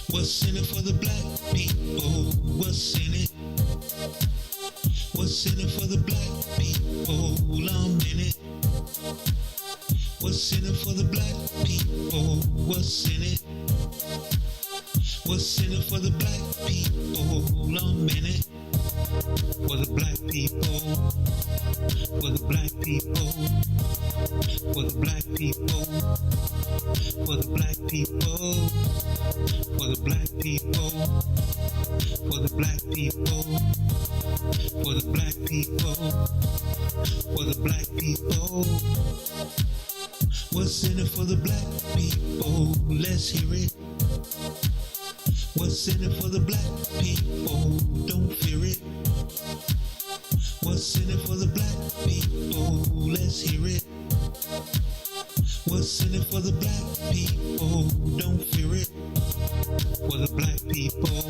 What's in it for the black people? What's in it? What's in it for the black people? I'm in it. What's in it for the black people? What's in it? What's in it for the black people? I'm in it. For the black people. For the black people. For the black people. For the black people. For the black people. For the black people. For the black people. For the black people. What's in it for the black people? Let's hear it. What's in it for the black people? Don't fear it. What's in it for the black people? Let's hear it. What's in it for the black people? Don't fear it. For the black people.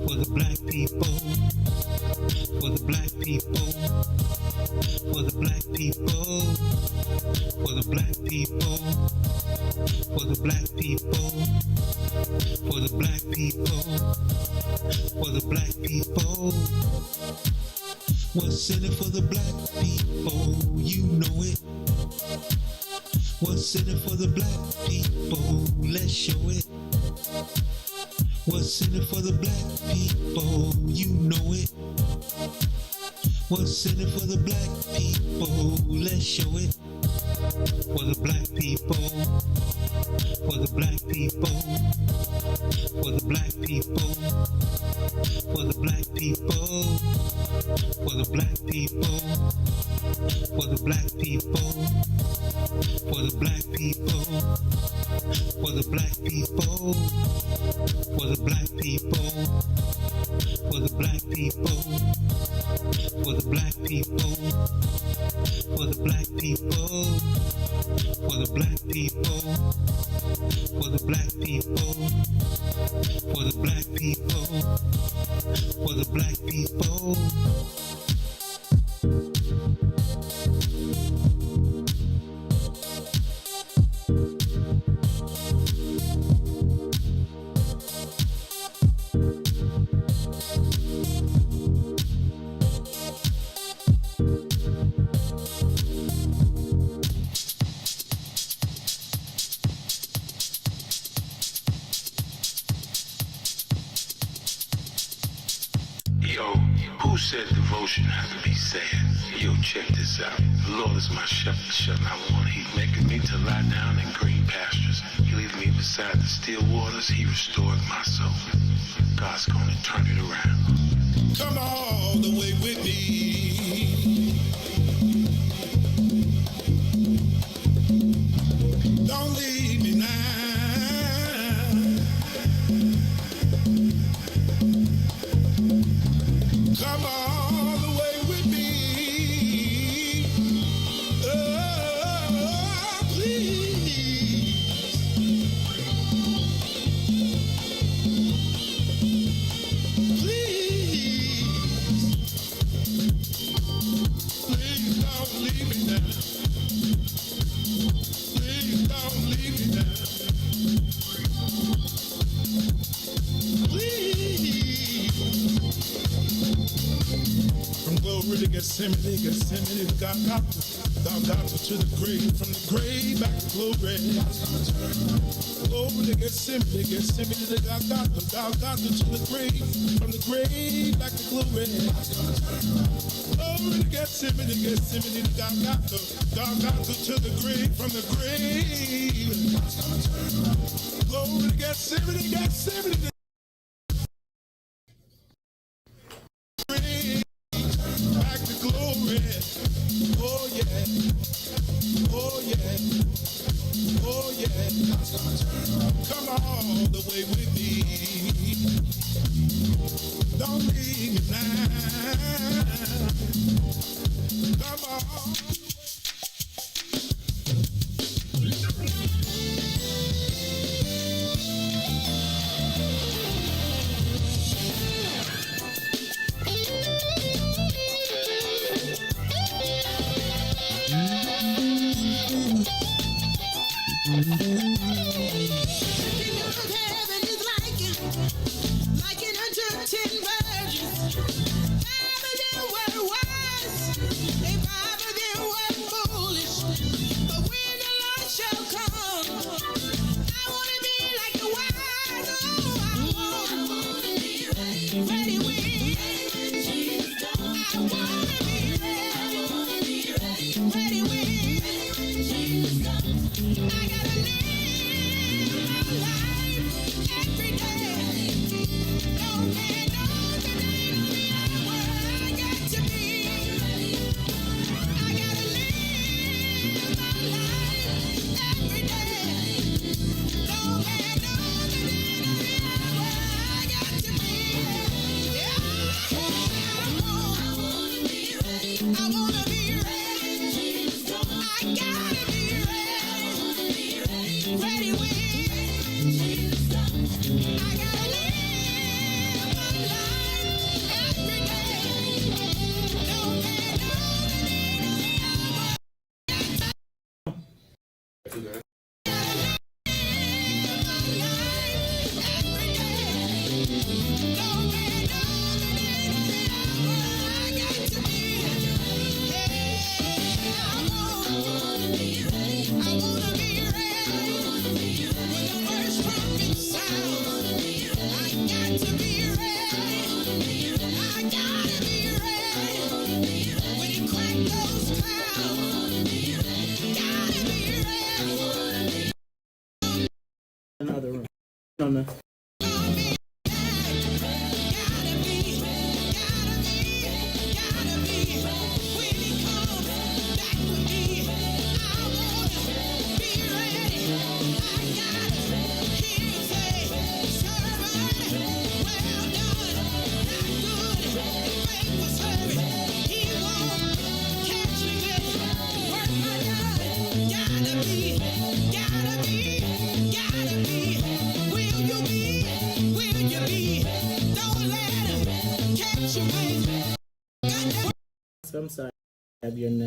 For the black people. For the black people. For the black people. For the black people. For the black people. For the black people. For the black people. What's in it for the black people? You know it. What's in it for the black people? Let's show it. What's in it for the black people? You know it. What's in it for the black people? Let's show it. For the black people. For the black people. For the black people. For the black people. For the black people. For the black people. For the black people. For the black people. For the black people. For the black people. For the black people. For the black people. For the black people. For the black people. For the black people. For the black people. Yo, who said devotion had to be sad? Yo, check this out. The Lord is my shepherd, I want. He's making me to lie down in green pastures. He leads me beside the still waters. He restored my soul. God's gonna turn it around. Come all the way with me. Don't leave me now. Come all the way with me. Oh, please. Please. Please don't leave me now. Please don't leave me now. Please. From glory to Gethsemane to Golgotha to the grave, from the grave back to glory. Glory to Gethsemane to Golgotha to the grave, from the grave back to glory. Glory to Gethsemane to Golgotha to the grave, from the grave. Glory to Gethsemane to back to glory. Oh yeah. Oh yeah. Oh yeah. Come all the way with me. Don't leave me now. Come on. Heaven is on the I'm sorry, have your name.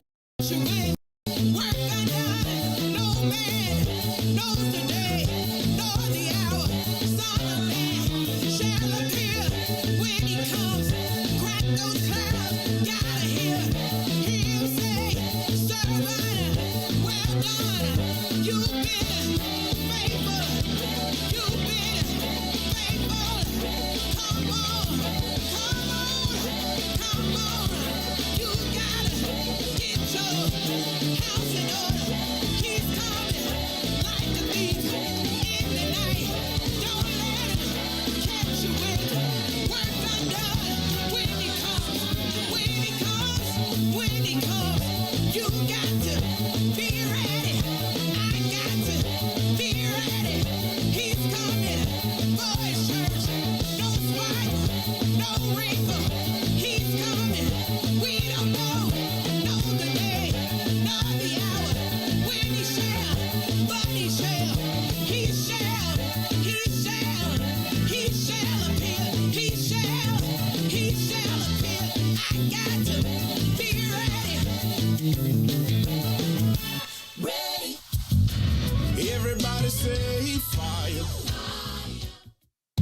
Everybody say fire.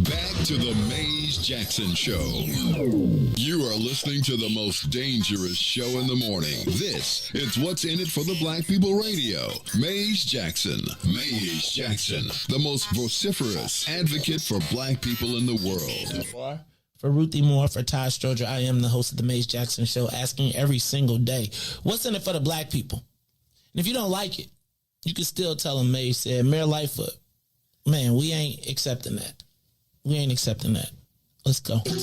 Back to the Maze Jackson Show. You are listening to the most dangerous show in the morning. This is What's in It for the Black People Radio. Maze Jackson. Maze Jackson, the most vociferous advocate for black people in the world. For Ruthie Moore, for Todd Stoger, I am the host of the Maze Jackson Show, asking every single day, what's in it for the black people? And if you don't like it, you can still tell them Maze said, Mayor Lightfoot, man, we ain't accepting that. We ain't accepting that. Let's go. Yeah.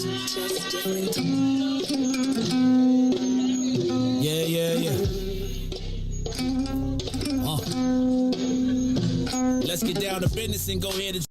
Let's get down to business and go ahead and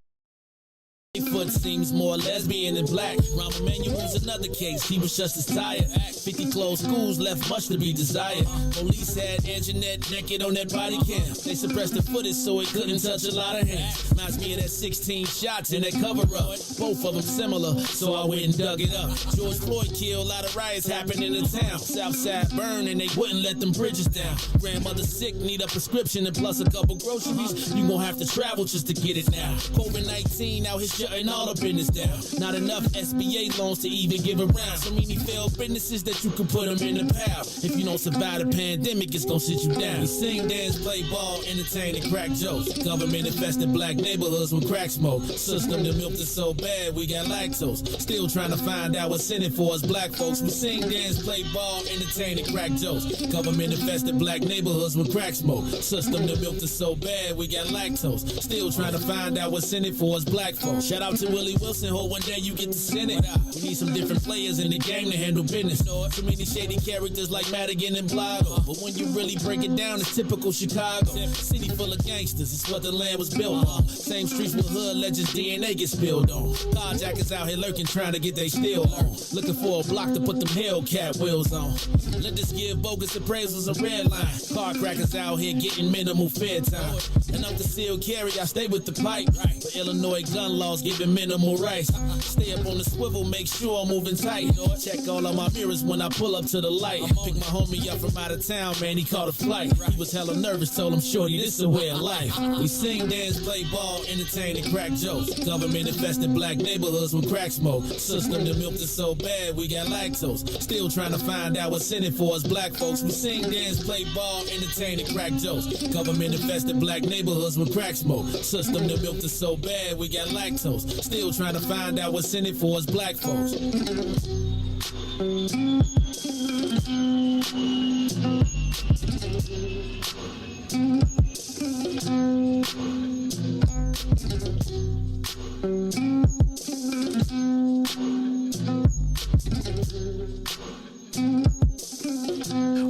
Foot seems more lesbian than black. Rahm Emanuel's another case. He was just as tired. 50 closed schools left much to be desired. Police had Anjanette naked on that body cam. They suppressed the footage so it couldn't touch a lot of hands. Reminds me of that 16 shots in that cover up. Both of them similar, so I went and dug it up. George Floyd killed, a lot of riots happened in the town. Southside burned and they wouldn't let them bridges down. Grandmother sick, need a prescription and plus a couple groceries. You gon' have to travel just to get it now. COVID-19 out here shutting all the business down. Not enough SBA loans to even give around. So many failed businesses that you can put them in the pile. If you don't survive the pandemic, it's gonna sit you down. We sing, dance, play ball, entertain, and crack jokes. Government infested black neighborhoods with crack smoke. System that milked us so bad, we got lactose. Still trying to find out what's in it for us black folks. We sing, dance, play ball, entertain, and crack jokes. Government infested black neighborhoods with crack smoke. System that milked us so bad, we got lactose. Still trying to find out what's in it for us black folks. Shout out to Willie Wilson, hope one day you get to send it. We need some different players in the game to handle business. So many shady characters like Madigan and Blago. But when you really break it down, it's typical Chicago. City full of gangsters, it's what the land was built on. Same streets with hood legends, DNA gets spilled on. Carjackers out here lurking, trying to get they steel on. Looking for a block to put them Hellcat wheels on. Let this give bogus appraisals a red line. Car crackers out here getting minimal fair time. And up the seal carry, I stay with the pipe. For Illinois gun laws giving minimal rights. Stay up on the swivel, make sure I'm moving tight. Check all of my mirrors when I pull up to the light. Pick my homie up from out of town, man, he caught a flight. He was hella nervous, told him, shorty, this a way of life. We sing, dance, play ball, entertain, and crack jokes. Government infested black neighborhoods with crack smoke. System that milked us so bad, we got lactose. Still trying to find out what's in it for us black folks. We sing, dance, play ball, entertain, and crack jokes. Government infested black neighborhoods with crack smoke. System that milked us so bad, we got lactose. Still trying to find out what's in it for us black folks.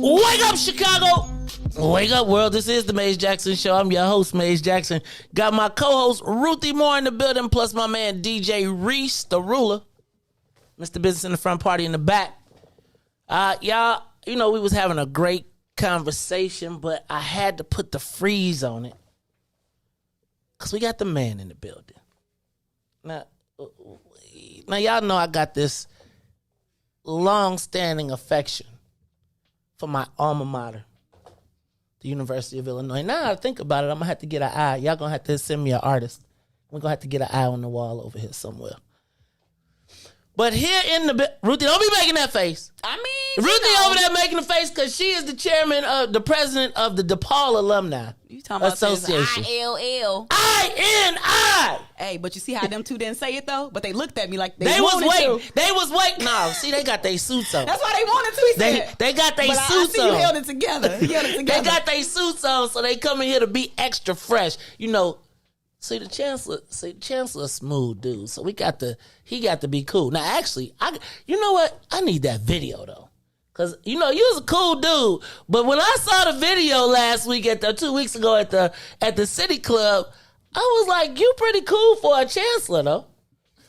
Wake up, Chicago! Wake up, world. This is the Maze Jackson Show. I'm your host, Maze Jackson. Got my co-host, Ruthie Moore, in the building, plus my man, DJ Riis, the ruler. Mr. Business in the front, party in the back. Y'all, you know, we was having a great conversation, but I had to put the freeze on it because we got the man in the building. Now, y'all know I got this long-standing affection for my alma mater, the University of Illinois. Now I think about it, I'm going to have to get an eye. Y'all going to have to send me an artist. We're going to have to get an eye on the wall over here somewhere. But here in the... Ruthie, don't be making that face. I mean... Ruthie over there making the face because she is the chairman of the president of the DePaul Alumni You talking about Association. ILL. I-N-I! Hey, but you see how them two didn't say it, though? But they looked at me like They was wanted waiting. to. They was waiting. No, see, they got their suits on. That's why they wanted to, he said. They got their But suits I see on. you held it together. You held it together. They got their suits on, so they come in here to be extra fresh. You know, see the chancellor a smooth dude. So he got to be cool. Now actually, you know what? I need that video though. Cause you know, you was a cool dude. But when I saw the video last week 2 weeks ago at the City Club, I was like, you pretty cool for a chancellor though.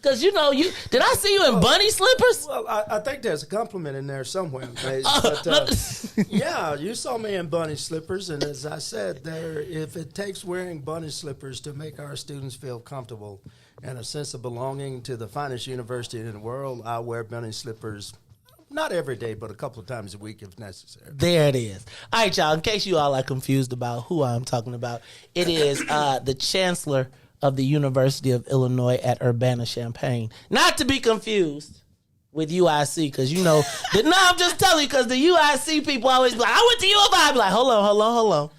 Cause you know, did I see you in bunny slippers? Well, I think there's a compliment in there somewhere. But, yeah, you saw me in bunny slippers, and as I said, if it takes wearing bunny slippers to make our students feel comfortable and a sense of belonging to the finest university in the world, I wear bunny slippers. Not every day, but a couple of times a week if necessary. There it is. All right, y'all. In case you all are confused about who I'm talking about, it is the chancellor of the University of Illinois at Urbana-Champaign. Not to be confused with UIC, because you know, no, I'm just telling you, because the UIC people always be like, I went to U of I. I be like, hold on.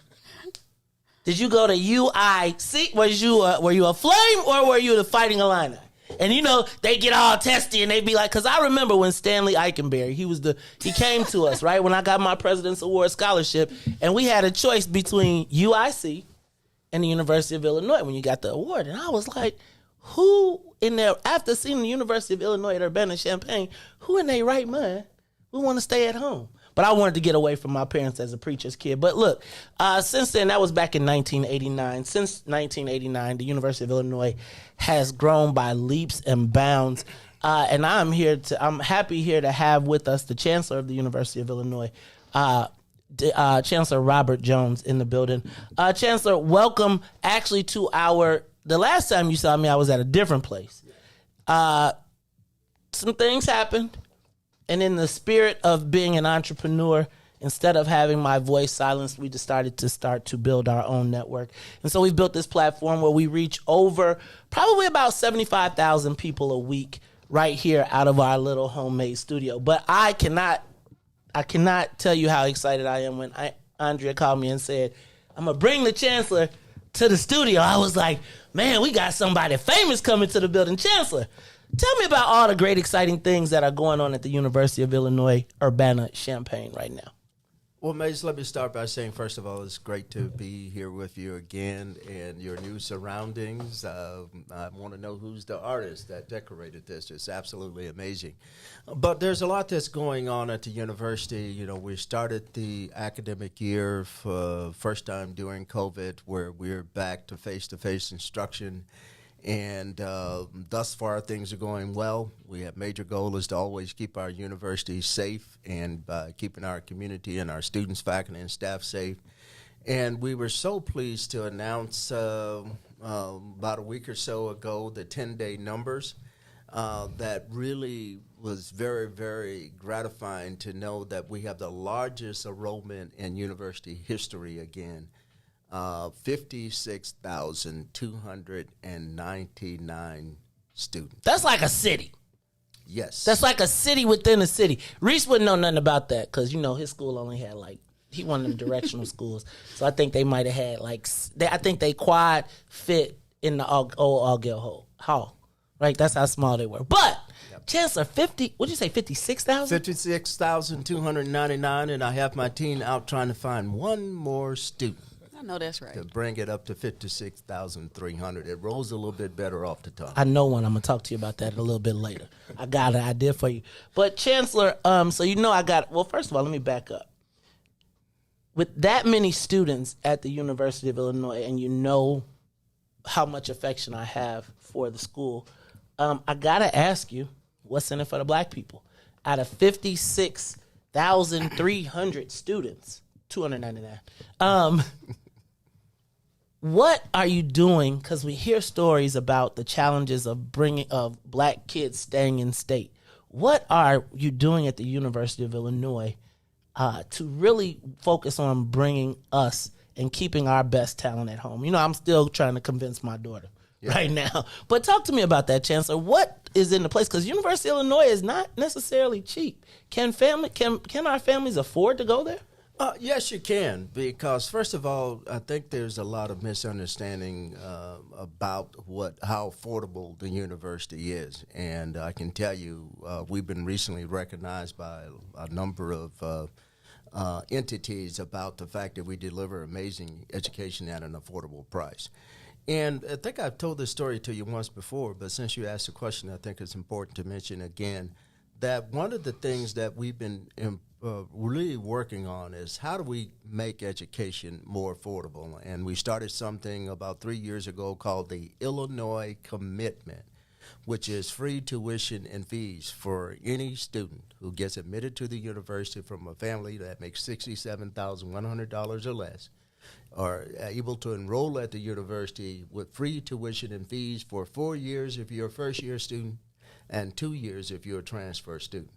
Did you go to UIC? Were you a Flame or were you the Fighting Illini? And you know, they get all testy and they be like, because I remember when Stanley Eichenberry, he came to us, right, when I got my President's Award scholarship, and we had a choice between UIC and the University of Illinois when you got the award. And I was like, who in there, after seeing the University of Illinois at Urbana-Champaign, who in their right mind would want to stay at home? But I wanted to get away from my parents as a preacher's kid. But look, since then, that was back in 1989. Since 1989, the University of Illinois has grown by leaps and bounds. And I'm happy here to have with us the Chancellor of the University of Illinois, Chancellor Robert Jones, in the building. Chancellor, welcome actually to the last time you saw me, I was at a different place. Some things happened. And in the spirit of being an entrepreneur, instead of having my voice silenced, we decided to build our own network. And so we've built this platform where we reach over probably about 75,000 people a week right here out of our little homemade studio. But I cannot tell you how excited I am when Andrea called me and said, I'm going to bring the Chancellor to the studio. I was like, man, we got somebody famous coming to the building. Chancellor, tell me about all the great, exciting things that are going on at the University of Illinois Urbana-Champaign right now. Well, Mace, let me start by saying, first of all, it's great to be here with you again in your new surroundings. I want to know who's the artist that decorated this. It's absolutely amazing. But there's a lot that's going on at the university. You know, we started the academic year for first time during COVID, where we're back to face-to-face instruction. And thus far, things are going well. We have major goal is to always keep our university safe and keeping our community and our students, faculty, and staff safe. And we were so pleased to announce about a week or so ago the 10-day numbers. That really was very, very gratifying to know that we have the largest enrollment in university history again. 56,299 students. That's like a city. Yes. That's like a city within a city. Riis wouldn't know nothing about that because, you know, his school only had he one of them directional schools. So I think they might have had I think they quad fit in the old Augill Hall. Right? That's how small they were. But, yep. Chancellor, what'd you say, 56,000? 56,299, and I have my team out trying to find one more student. I know that's right. To bring it up to 56,300. It rolls a little bit better off the tongue. I know one. I'm going to talk to you about that a little bit later. I got an idea for you. But, Chancellor, so you know first of all, let me back up. with that many students at the University of Illinois, and you know how much affection I have for the school, I gotta ask you, what's in it for the black people? Out of 56,300 students, 299. What are you doing? Because we hear stories about the challenges of black kids staying in state. What are you doing at the University of Illinois to really focus on bringing us and keeping our best talent at home? You know, I'm still trying to convince my daughter right now. But talk to me about that, Chancellor. What is in the place? Because University of Illinois is not necessarily cheap. Can our families afford to go there? Yes, you can, because first of all, I think there's a lot of misunderstanding about how affordable the university is, and I can tell you we've been recently recognized by a number of entities about the fact that we deliver amazing education at an affordable price. And I think I've told this story to you once before, but since you asked the question, I think it's important to mention again that one of the things that we've been really working on is how do we make education more affordable? And we started something about 3 years ago called the Illinois Commitment, which is free tuition and fees for any student who gets admitted to the university from a family that makes $67,100 or less, are able to enroll at the university with free tuition and fees for 4 years if you're a first-year student and 2 years if you're a transfer student.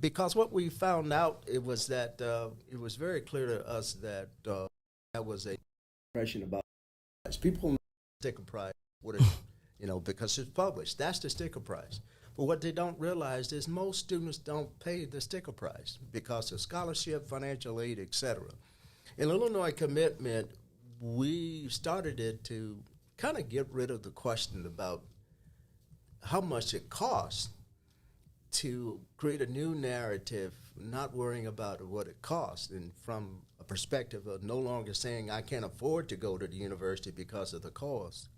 Because what we found out, it was that it was very clear to us that that was a impression about people know the sticker price, because it's published. That's the sticker price. But what they don't realize is most students don't pay the sticker price because of scholarship, financial aid, etc. In Illinois Commitment, we started it to kind of get rid of the question about how much it costs to create a new narrative, not worrying about what it costs, and from a perspective of no longer saying I can't afford to go to the university because of the cost.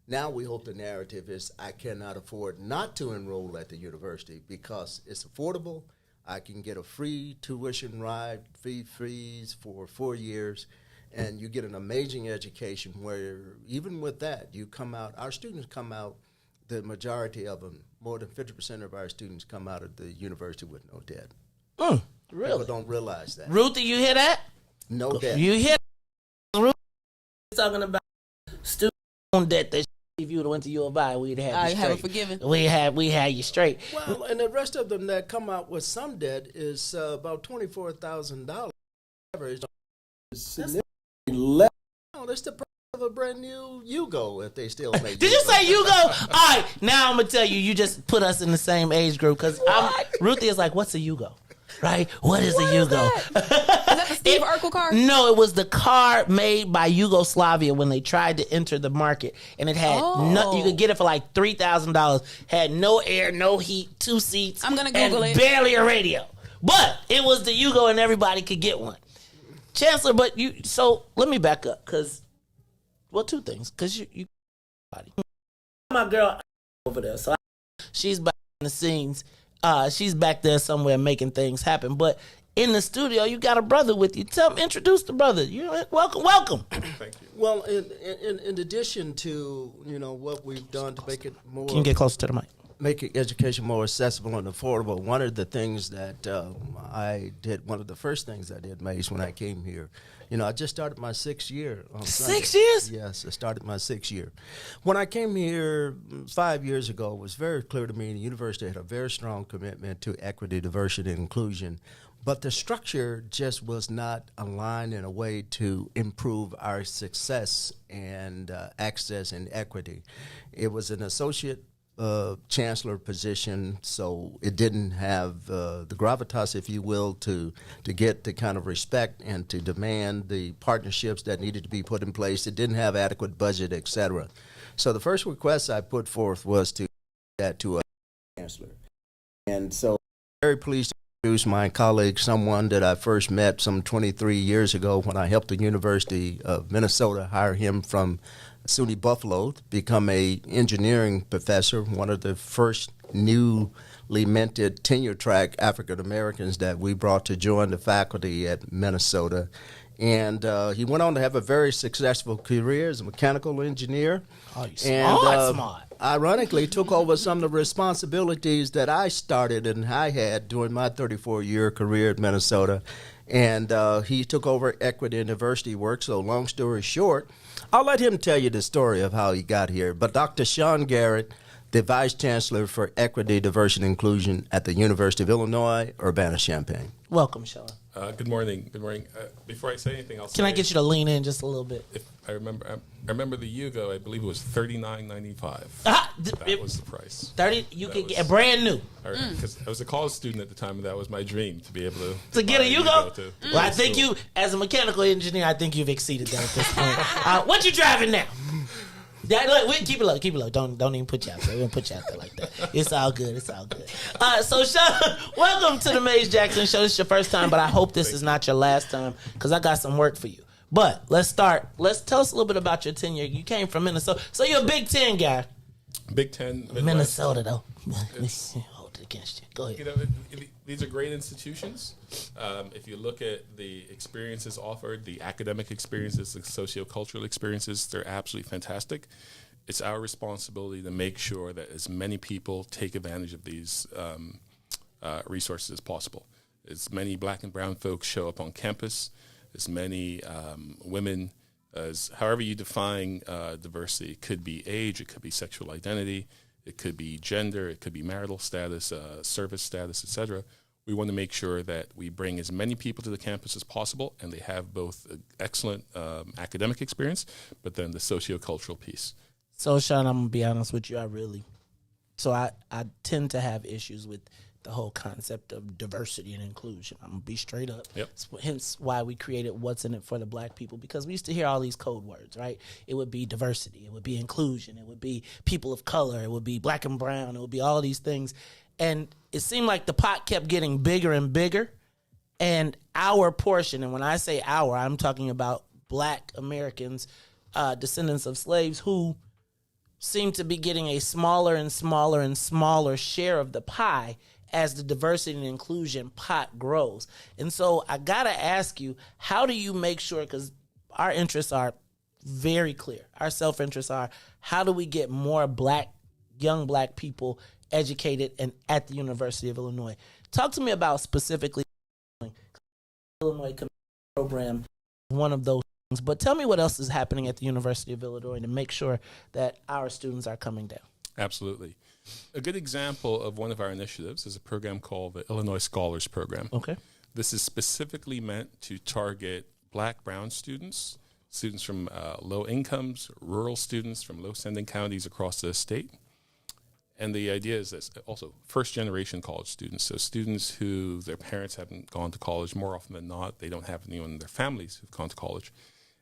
Now we hope the narrative is I cannot afford not to enroll at the university because it's affordable. I can get a free tuition ride, fees for 4 years, and you get an amazing education where even with that, you come out, our students come out, the majority of them, more than 50% of our students come out of the university with no debt. Really? People don't realize that. Ruthie, you hear that? No debt. You hear that? Ruthie talking about student loan debt that if you would have went to U of I, we'd have you straight. have it forgiven. We had you straight. Well, and the rest of them that come out with some debt is about $24,000. Average. Significantly less. No, that's the price of a brand new Yugo if they still make. Did you say Yugo? All right, now I'm gonna tell you. You just put us in the same age group because Ruthie is like, "What's a Yugo?" Right? What is a Yugo? Is that the Steve Urkel car? No, it was the car made by Yugoslavia when they tried to enter the market, and it had you could get it for like $3,000. Had no air, no heat, 2 seats. I'm gonna Google it. Barely a radio, but it was the Yugo, and everybody could get one. Chancellor, but so let me back up because, well, 2 things. Because you my girl over there, so she's behind the scenes. She's back there somewhere making things happen. But in the studio, you got a brother with you. Introduce the brother. Welcome. Thank you. Well, in addition to what we've done to make it more, can you get closer to the mic? Make education more accessible and affordable. One of the things that I did, one of the first things I did, Mace, when I came here, I just started my 6th year on Sunday. 6 years? Yes, I started my 6th year. When I came here 5 years ago, it was very clear to me the university had a very strong commitment to equity, diversity, and inclusion, but the structure just was not aligned in a way to improve our success and access and equity. It was an associate chancellor position, so it didn't have the gravitas, if you will, to get the kind of respect and to demand the partnerships that needed to be put in place. It didn't have adequate budget, etc. So the first request I put forth was to that to a chancellor, and so I'm very pleased to introduce my colleague, someone that I first met some 23 years ago when I helped the University of Minnesota hire him from SUNY Buffalo to become a engineering professor, one of the first new minted tenure track African Americans that we brought to join the faculty at Minnesota. And he went on to have a very successful career as a mechanical engineer. Oh, you smart. Ironically, took over some of the responsibilities that I started and I had during my 34-year career at Minnesota. And he took over equity and diversity work. So long story short, I'll let him tell you the story of how he got here. But Dr. Sean Garrett, the Vice Chancellor for Equity, Diversity, and Inclusion at the University of Illinois, Urbana-Champaign. Welcome, Sean. Good morning. Good morning. Before I say anything, Can I get you to lean in just a little bit? If I remember the Yugo. I believe it was $39.95. That was the price. 30. You could get brand new. Because I was a college student at the time, and that was my dream to be able to get a Yugo. Well, I think you, as a mechanical engineer, I think you've exceeded that at this point. What you driving now? Look, keep it low, keep it low. Don't even put you out there. We don't put you out there like that. It's all good. It's all good. So, Sean, welcome to the Maze Jackson Show. This is your first time, but I hope this is not your last time because I got some work for you. But let's start. Let's tell us a little bit about your tenure. You came from Minnesota, so you're a Big Ten guy. Big Ten, Midwest. Minnesota, though. Hold it against you. Go ahead. You know, these are great institutions. If you look at the experiences offered, the academic experiences, the sociocultural experiences, they're absolutely fantastic. It's our responsibility to make sure that as many people take advantage of these resources as possible. As many black and brown folks show up on campus, as many women, as however you define diversity. It could be age, it could be sexual identity, it could be gender, it could be marital status, service status, etc. We want to make sure that we bring as many people to the campus as possible, and they have both an excellent academic experience, but then the sociocultural piece. So, Sean, I'm going to be honest with you. I tend to have issues with the whole concept of diversity and inclusion. I'm going to be straight up. Yep. Hence why we created What's in It for the Black People, because we used to hear all these code words, right? It would be diversity. It would be inclusion. It would be people of color. It would be black and brown. It would be all these things. And it seemed like the pot kept getting bigger and bigger. And our portion, and when I say our, I'm talking about black Americans, descendants of slaves, who seem to be getting a smaller and smaller and smaller share of the pie as the diversity and inclusion pot grows. And so I got to ask you, how do you make sure, because our interests are very clear, our self-interests are, how do we get more young black people educated and at the University of Illinois? Talk to me about specifically Illinois program, one of those things, but tell me what else is happening at the University of Illinois to make sure that our students are coming down. Absolutely. A good example of one of our initiatives is a program called the Illinois Scholars Program. Okay. This is specifically meant to target black, brown students from low incomes, rural students from low-sending counties across the state. And the idea is this, also first-generation college students, so students who their parents haven't gone to college. More often than not, they don't have anyone in their families who've gone to college.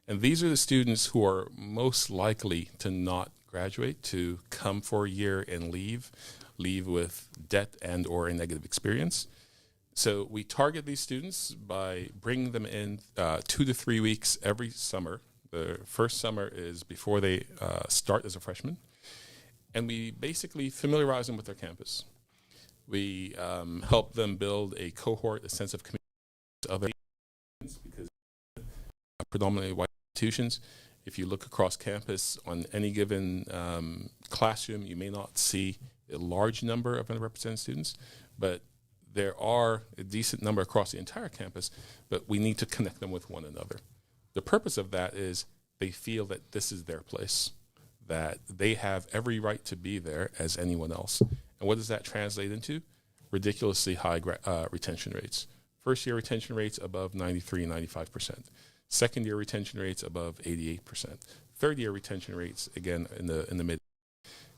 And these are the students who are most likely to not graduate, to come for a year and leave with debt and or a negative experience. So we target these students by bringing them in 2 to 3 weeks every summer. The first summer is before they start as a freshman. And we basically familiarize them with their campus. We help them build a cohort, a sense of community with other institutions, because predominantly white institutions. If you look across campus on any given classroom, you may not see a large number of underrepresented students, but there are a decent number across the entire campus, but we need to connect them with one another. The purpose of that is they feel that this is their place, that they have every right to be there as anyone else. And what does that translate into? Ridiculously high retention rates. First-year retention rates above 93, 95%. Second-year retention rates above 88%. Third-year retention rates, again, in the mid.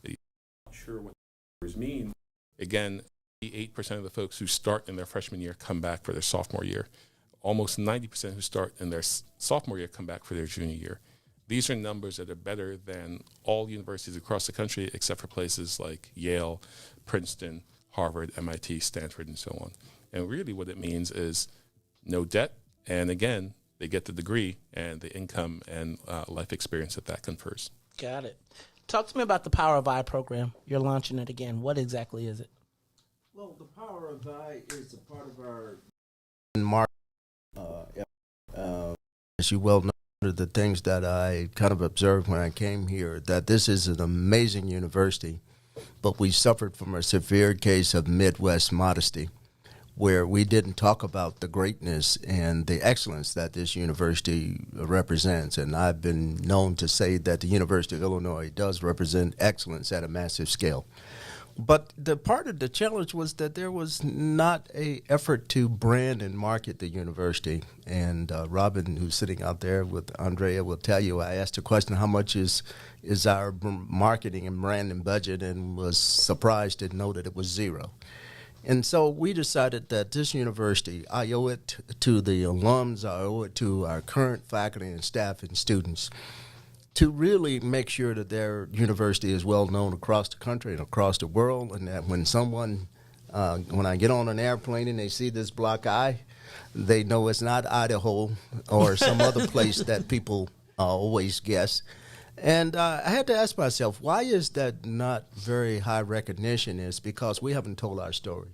I'm not sure what numbers mean. Again, 88% of the folks who start in their freshman year come back for their sophomore year. Almost 90% who start in their sophomore year come back for their junior year. These are numbers that are better than all universities across the country, except for places like Yale, Princeton, Harvard, MIT, Stanford, and so on. And really what it means is no debt, and again, they get the degree and the income and life experience that confers. Got it. Talk to me about the Power of I program. You're launching it again. What exactly is it? Well, the power of I is a part of our market. As you well know, one of the things that I kind of observed when I came here, that this is an amazing university, but we suffered from a severe case of Midwest modesty, where we didn't talk about the greatness and the excellence that this university represents. And I've been known to say that the University of Illinois does represent excellence at a massive scale. But the part of the challenge was that there was not a effort to brand and market the university. And Robin, who's sitting out there with Andrea, will tell you, I asked a question, how much is our marketing and branding budget, and was surprised to know that it was zero. And so we decided that this university, I owe it to the alums, I owe it to our current faculty and staff and students, to really make sure that their university is well known across the country and across the world, and that when I get on an airplane and they see this block I, they know it's not Idaho or some other place that people always guess. And I had to ask myself, why is that not very high recognition? Is because we haven't told our story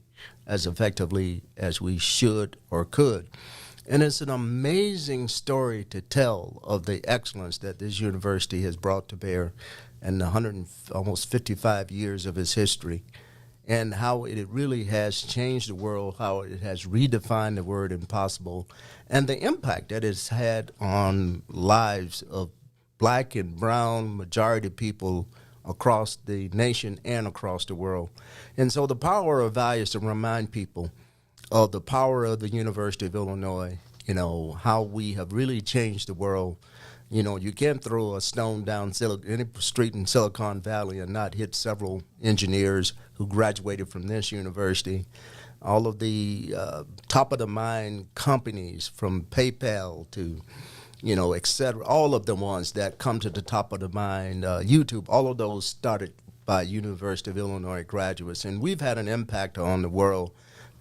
as effectively as we should or could. And it's an amazing story to tell of the excellence that this university has brought to bear in the almost 55 years of its history, and how it really has changed the world, how it has redefined the word impossible, and the impact that it's had on lives of black and brown majority people across the nation and across the world. And so the power of value is to remind people of the power of the University of Illinois, how we have really changed the world. You can't throw a stone down any street in Silicon Valley and not hit several engineers who graduated from this university. All of the top-of-the-mind companies, from PayPal to, et cetera, all of the ones that come to the top of the mind, YouTube, all of those started by University of Illinois graduates. And we've had an impact on the world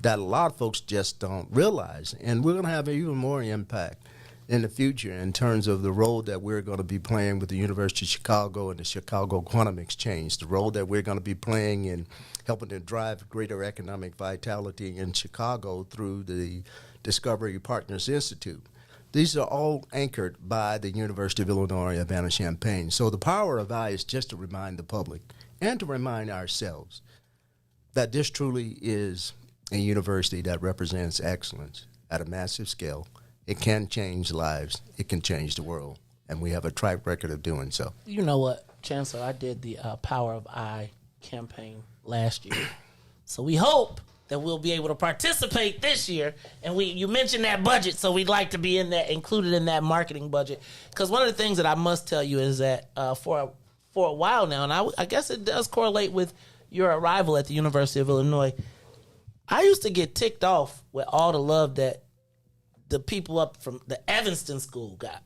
that a lot of folks just don't realize. And we're going to have even more impact in the future in terms of the role that we're going to be playing with the University of Chicago and the Chicago Quantum Exchange, the role that we're going to be playing in helping to drive greater economic vitality in Chicago through the Discovery Partners Institute. These are all anchored by the University of Illinois Urbana-Champaign. So the power of I is just to remind the public and to remind ourselves that this truly is a university that represents excellence at a massive scale. It can change lives. It can change the world. And we have a track record of doing so. You know what, Chancellor? I did the Power of I campaign last year. So we hope that we'll be able to participate this year. And you mentioned that budget, so we'd like to be included in that marketing budget. Because one of the things that I must tell you is that for a while now, and I guess it does correlate with your arrival at the University of Illinois, I used to get ticked off with all the love that the people up from the Evanston school got.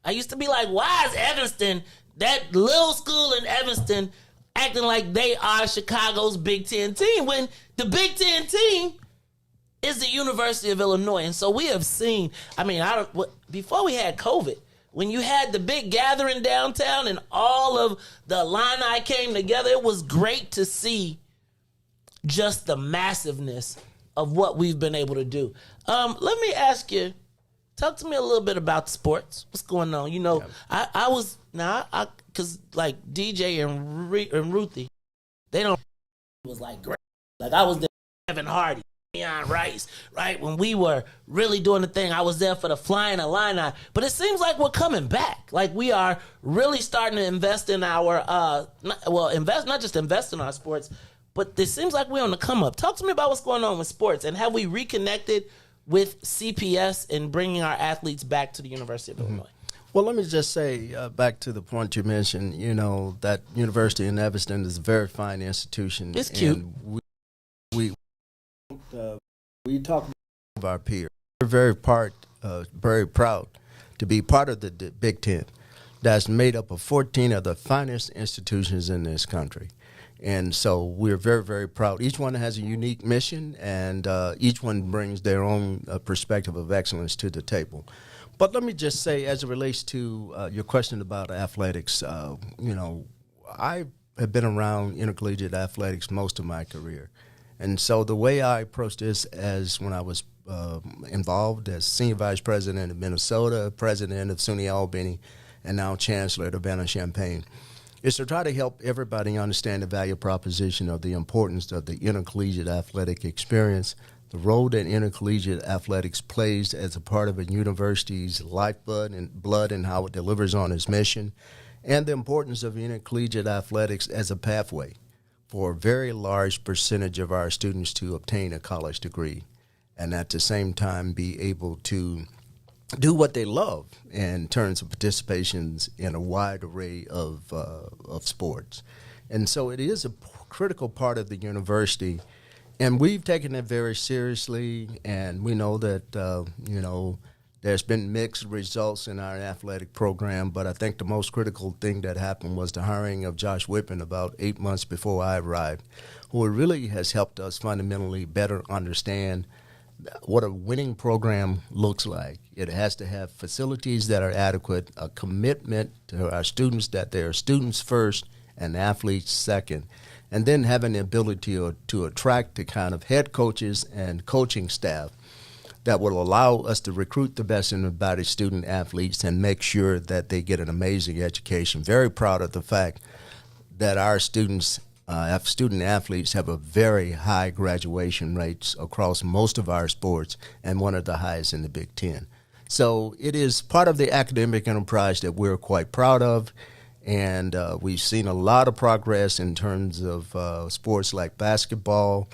I used to be like, why is Evanston, that little school in Evanston, acting like they are Chicago's Big Ten team when the Big Ten team is the University of Illinois? And so we have seen, before we had COVID, when you had the big gathering downtown and all of the Illini came together, it was great to see just the massiveness of what we've been able to do. Let me ask you, talk to me a little bit about sports. What's going on? Because like DJ and Ruthie, they don't, it was like great. Like I was there with Kevin Hardy, Riis, right? When we were really doing the thing, I was there for the Flying Illini. But it seems like we're coming back. Like we are really starting to invest in our, not just invest in our sports, but it seems like we're on the come up. Talk to me about what's going on with sports, and have we reconnected with CPS and bringing our athletes back to the University of Illinois? Well, let me just say, back to the point you mentioned, that University in Evanston is a very fine institution. It's cute. And we talk about our peers. We're very proud to be part of the Big Ten that's made up of 14 of the finest institutions in this country. And so we're very, very proud. Each one has a unique mission, and each one brings their own perspective of excellence to the table. But let me just say, as it relates to your question about athletics, I have been around intercollegiate athletics most of my career. And so the way I approached this as when I was involved as Senior Vice President of Minnesota, President of SUNY Albany, and now Chancellor at Urbana-Champaign, is to try to help everybody understand the value proposition of the importance of the intercollegiate athletic experience, the role that intercollegiate athletics plays as a part of a university's lifeblood and how it delivers on its mission, and the importance of intercollegiate athletics as a pathway for a very large percentage of our students to obtain a college degree and at the same time be able to do what they love in terms of participations in a wide array of sports. And so it is a critical part of the university, and we've taken it very seriously, and we know that, there's been mixed results in our athletic program, but I think the most critical thing that happened was the hiring of Josh Whitman about 8 months before I arrived, who really has helped us fundamentally better understand what a winning program looks like. It has to have facilities that are adequate, a commitment to our students that they're students first and athletes second, and then having the ability to attract the kind of head coaches and coaching staff that will allow us to recruit the best in about student athletes and make sure that they get an amazing education. Very proud of the fact that our student athletes have a very high graduation rates across most of our sports and one of the highest in the Big Ten. So it is part of the academic enterprise that we're quite proud of, and we've seen a lot of progress in terms of sports like basketball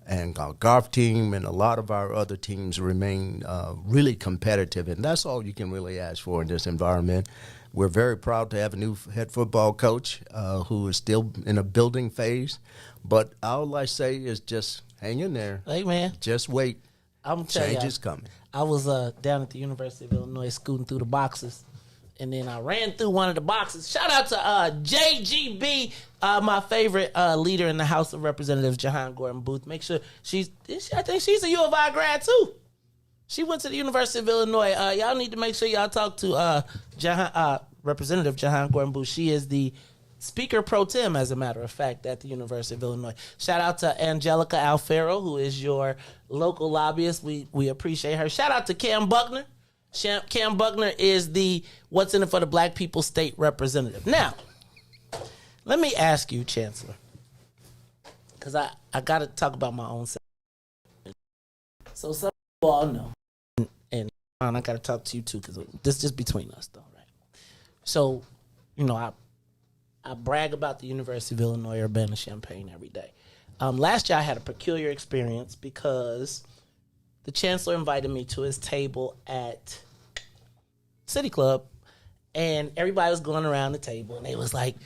and our golf team, and a lot of our other teams remain really competitive, and that's all you can really ask for in this environment. We're very proud to have a new head football coach who is still in a building phase, but all I say is just hang in there. Hey, man. Just wait. I'm telling Change you, is coming. I was down at the University of Illinois scooting through the boxes, and then I ran through one of the boxes. Shout out to JGB, my favorite leader in the House of Representatives, Jahan Gordon Booth. Make sure I think she's a U of I grad too. She went to the University of Illinois. Y'all need to make sure y'all talk to Representative Jahan Gordon Booth. She is the Speaker Pro Tem, as a matter of fact, at the University of Illinois. Shout out to Angelica Alfaro, who is your local lobbyist. We appreciate her. Shout out to Cam Buckner. Cam Buckner is the What's in it for the Black People State Representative. Now, let me ask you, Chancellor, because I got to talk about my own self. So some of you all know, and I got to talk to you too, because this is just between us, though, right? So, I brag about the University of Illinois Urbana-Champaign every day. Last year I had a peculiar experience because the chancellor invited me to his table at City Club, and everybody was going around the table, and they was like,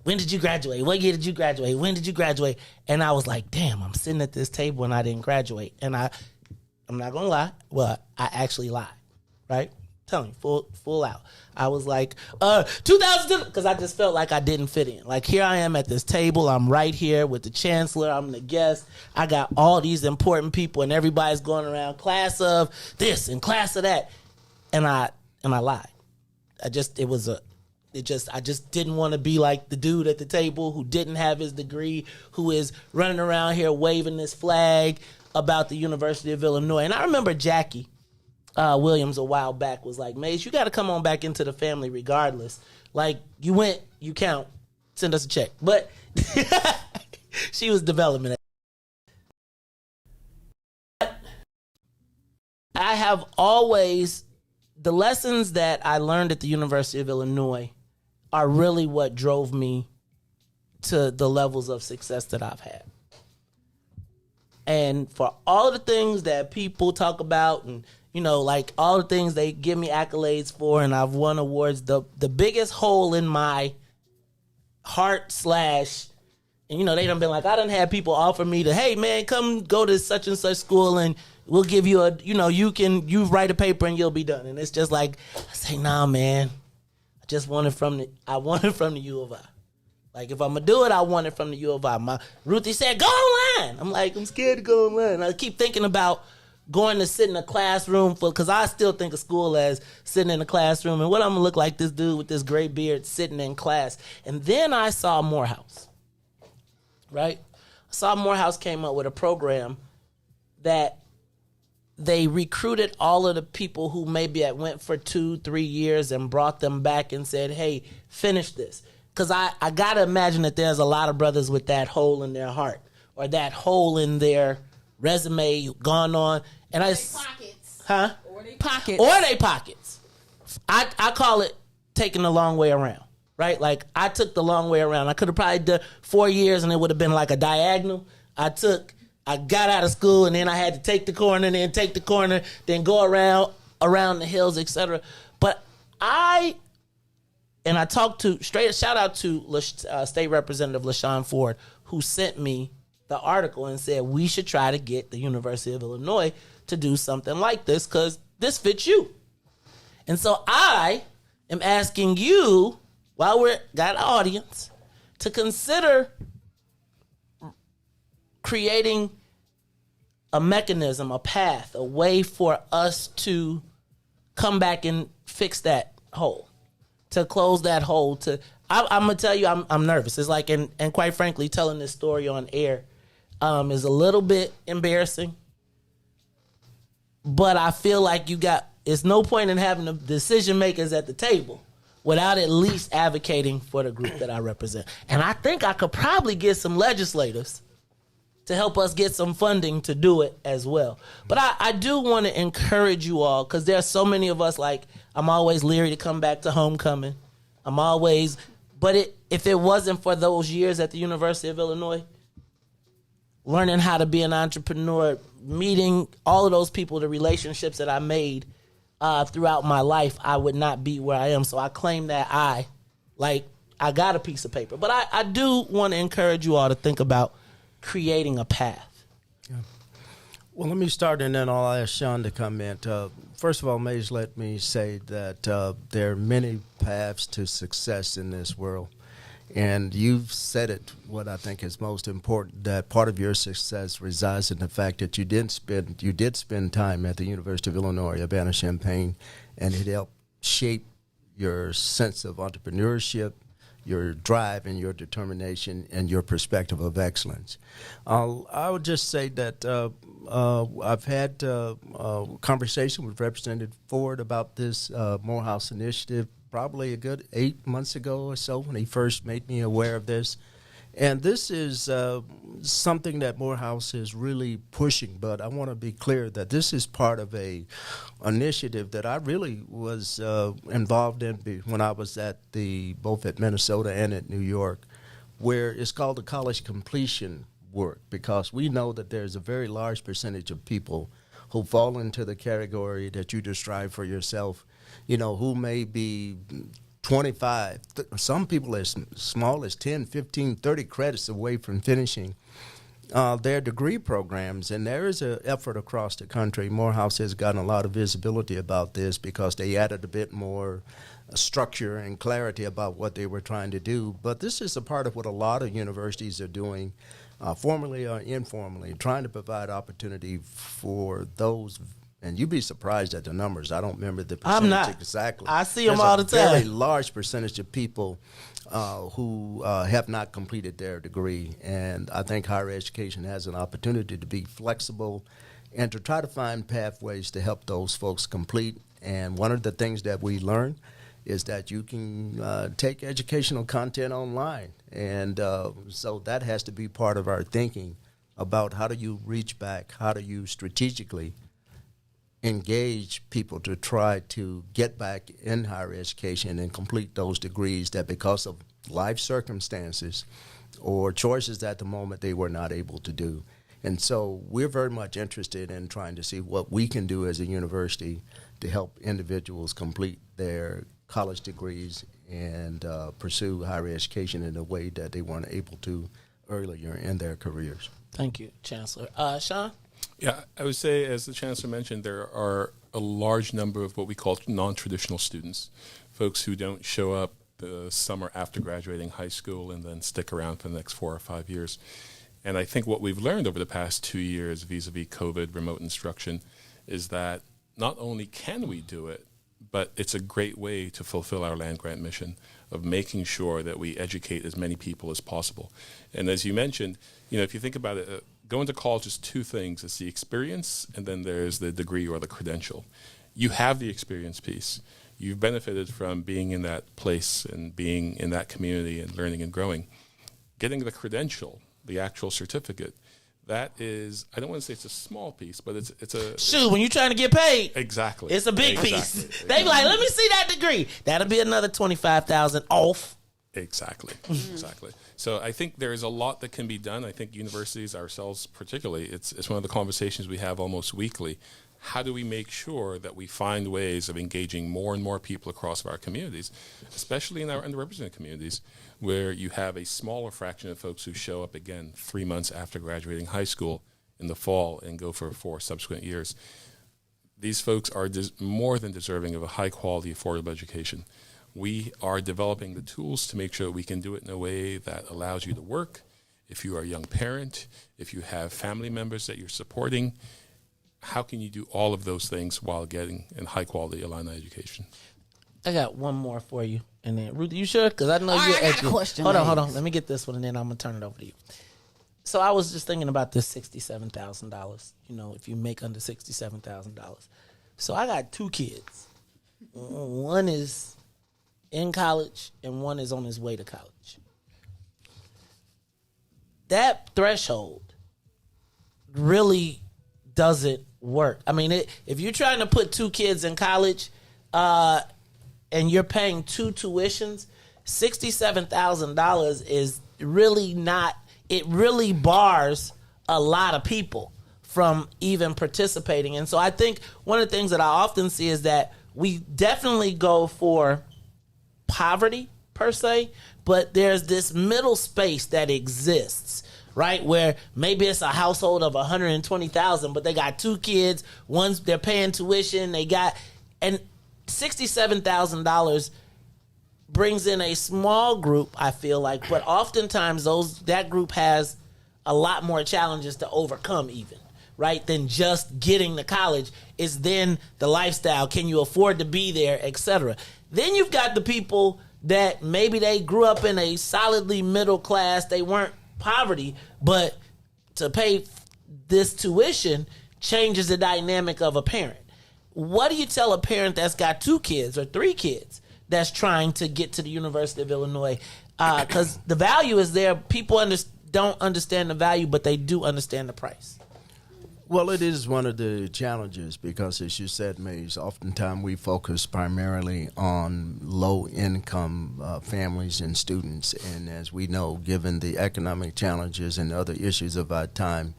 when did you graduate? What year did you graduate? When did you graduate? And I was like, damn, I'm sitting at this table and I didn't graduate. And I'm not going to lie. Well, I actually lied, right? Telling you, full out. I was like, 2002, because I just felt like I didn't fit in. Like, here I am at this table. I'm right here with the chancellor. I'm the guest. I got all these important people, and everybody's going around, class of this and class of that. And I lied. I just didn't want to be like the dude at the table who didn't have his degree, who is running around here waving this flag about the University of Illinois. And I remember Jackie Williams a while back was like, Mace, you got to come on back into the family regardless. Like, you went, you count, send us a check. But she was development. I have always, the lessons that I learned at the University of Illinois are really what drove me to the levels of success that I've had. And for all the things that people talk about and, like all the things they give me accolades for and I've won awards, the biggest hole in my heart / and, they done been like, I done had people offer me to, hey, man, come go to such and such school and we'll give you you write a paper and you'll be done. And it's just like, I say, nah, man, I want it from the U of I. Like, if I'm going to do it, I want it from the U of I. Ruthie said, go online. I'm like, I'm scared to go online. I keep thinking about going to sit in a classroom because I still think of school as sitting in a classroom and what I'm going to look like this dude with this gray beard sitting in class. And then I saw Morehouse, right? I saw Morehouse came up with a program that they recruited all of the people who maybe had went for 2-3 years and brought them back and said, hey, finish this. Because I got to imagine that there's a lot of brothers with that hole in their heart or that hole in their resume gone on. And Pockets. Huh? Or they pockets. Or they pockets. I call it taking the long way around, right? Like, I took the long way around. I could have probably done 4 years and it would have been like a diagonal. I got out of school and then I had to take the corner, then take the corner, then go around the hills, etc. But I talked to, shout out to State Representative LaShawn Ford, who sent me the article and said we should try to get the University of Illinois to do something like this because this fits you. And so I am asking you, while we're got an audience, to consider creating a mechanism, a path, a way for us to come back and fix that hole, to close that hole. I'm gonna tell you, I'm nervous. It's like, and quite frankly, telling this story on air is a little bit embarrassing. But I feel like it's no point in having the decision makers at the table without at least advocating for the group that I represent. And I think I could probably get some legislators to help us get some funding to do it as well. But I do want to encourage you all, because there are so many of us, like, I'm always leery to come back to homecoming. But if it wasn't for those years at the University of Illinois, learning how to be an entrepreneur, meeting all of those people, the relationships that I made throughout my life, I would not be where I am. So I claim that I got a piece of paper. But I do want to encourage you all to think about creating a path. Yeah. Well, let me start and then I'll ask Sean to comment. First of all, Mays, let me say that there are many paths to success in this world. And you've said it, what I think is most important, that part of your success resides in the fact that you did spend time at the University of Illinois, Urbana-Champaign, and it helped shape your sense of entrepreneurship, your drive and your determination and your perspective of excellence. I would just say that I've had a conversation with Representative Ford about this Morehouse initiative probably a good 8 months ago or so when he first made me aware of this. And this is something that Morehouse is really pushing, but I want to be clear that this is part of a initiative that I really was involved in when I was at both at Minnesota and at New York, where it's called the college completion work, because we know that there's a very large percentage of people who fall into the category that you described for yourself, who may be 25, some people as small as 10, 15, 30 credits away from finishing their degree programs. And there is an effort across the country. Morehouse has gotten a lot of visibility about this because they added a bit more structure and clarity about what they were trying to do. But this is a part of what a lot of universities are doing, formally or informally, trying to provide opportunity for those. And you'd be surprised at the numbers. I don't remember the percentage I'm not. exactly. I see them all the time. There's a very large percentage of people who have not completed their degree. And I think higher education has an opportunity to be flexible and to try to find pathways to help those folks complete. And one of the things that we learn is that you can take educational content online. And so that has to be part of our thinking about how do you reach back, how do you strategically engage people to try to get back in higher education and complete those degrees that because of life circumstances or choices at the moment they were not able to do. And so we're very much interested in trying to see what we can do as a university to help individuals complete their college degrees and pursue higher education in a way that they weren't able to earlier in their careers. Thank you, Chancellor. Sean? Yeah, I would say, as the Chancellor mentioned, there are a large number of what we call non-traditional students, folks who don't show up the summer after graduating high school and then stick around for the next 4 or 5 years. And I think what we've learned over the past 2 years vis-a-vis COVID, remote instruction, is that not only can we do it, but it's a great way to fulfill our land grant mission of making sure that we educate as many people as possible. And as you mentioned, if you think about it, going to college is two things. It's the experience, and then there's the degree or the credential. You have the experience piece. You've benefited from being in that place and being in that community and learning and growing. Getting the credential, the actual certificate, that is, I don't want to say it's a small piece, but it's a... Shoot, when you're trying to get paid. Exactly. It's a big piece. They be like, let me see that degree. That'll be another $25,000 off. Exactly. Exactly. So I think there is a lot that can be done. I think universities, ourselves particularly, it's one of the conversations we have almost weekly. How do we make sure that we find ways of engaging more and more people across our communities, especially in our underrepresented communities, where you have a smaller fraction of folks who show up again 3 months after graduating high school in the fall and go for 4 subsequent years. These folks are more than deserving of a high-quality, affordable education. We are developing the tools to make sure we can do it in a way that allows you to work. If you are a young parent, if you have family members that you're supporting, how can you do all of those things while getting a high-quality Illini education? I got one more for you. And then, Ruthie, you sure? Because I know you're I got a question. Hold on. Let me get this one, and then I'm going to turn it over to you. So I was just thinking about this $67,000, if you make under $67,000. So I got 2 kids. One is in college, and one is on his way to college. That threshold really doesn't work. I mean, if you're trying to put 2 kids in college and you're paying 2 tuitions, $67,000 is really not, it really bars a lot of people from even participating. And so I think one of the things that I often see is that we definitely go for poverty per se, but there's this middle space that exists, right? Where maybe it's a household of 120,000, but they got 2 kids, they're paying tuition, and $67,000 brings in a small group, I feel like, but oftentimes that group has a lot more challenges to overcome even, right, than just getting to college. It's then the lifestyle, can you afford to be there, etc. Then you've got the people that maybe they grew up in a solidly middle class, they weren't poverty, but to pay this tuition changes the dynamic of a parent. What do you tell a parent that's got 2 kids or 3 kids that's trying to get to the University of Illinois? Because the value is there. People don't understand the value, but they do understand the price. Well, it is one of the challenges because, as you said, Maze, oftentimes we focus primarily on low-income families and students. And as we know, given the economic challenges and other issues of our time,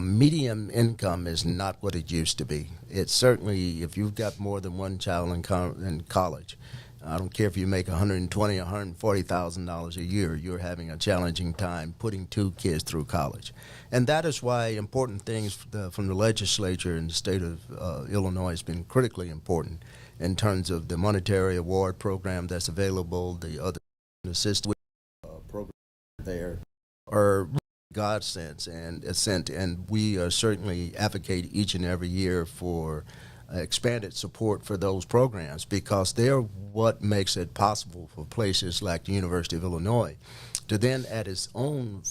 median income is not what it used to be. It's certainly, if you've got more than one child in college, I don't care if you make $120,000 or $140,000 a year, you're having a challenging time putting 2 kids through college. And that is why important things from the legislature in the state of Illinois has been critically important in terms of the monetary award program that's available, the other assistance program there are godsends and we certainly advocate each and every year for expanded support for those programs because they're what makes it possible for places like the University of Illinois to then add its own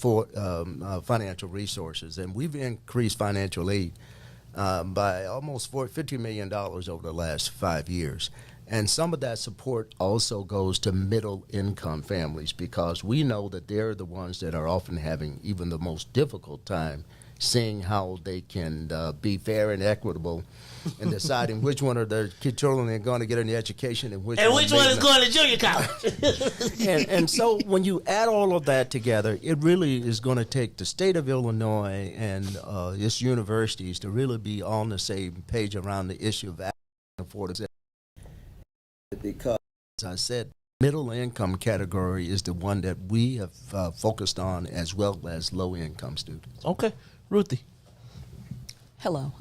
financial resources. And we've increased financial aid by almost $50 million over the last 5 years. And some of that support also goes to middle-income families because we know that they're the ones that are often having even the most difficult time seeing how they can be fair and equitable in deciding which one of their children are going to get an education and which one is going to junior college. and so when you add all of that together, it really is going to take the state of Illinois and its universities to really be on the same page around the issue of affordability. Because, as I said, middle-income category is the one that we have focused on as well as low-income students. Okay. Ruthie. Hello.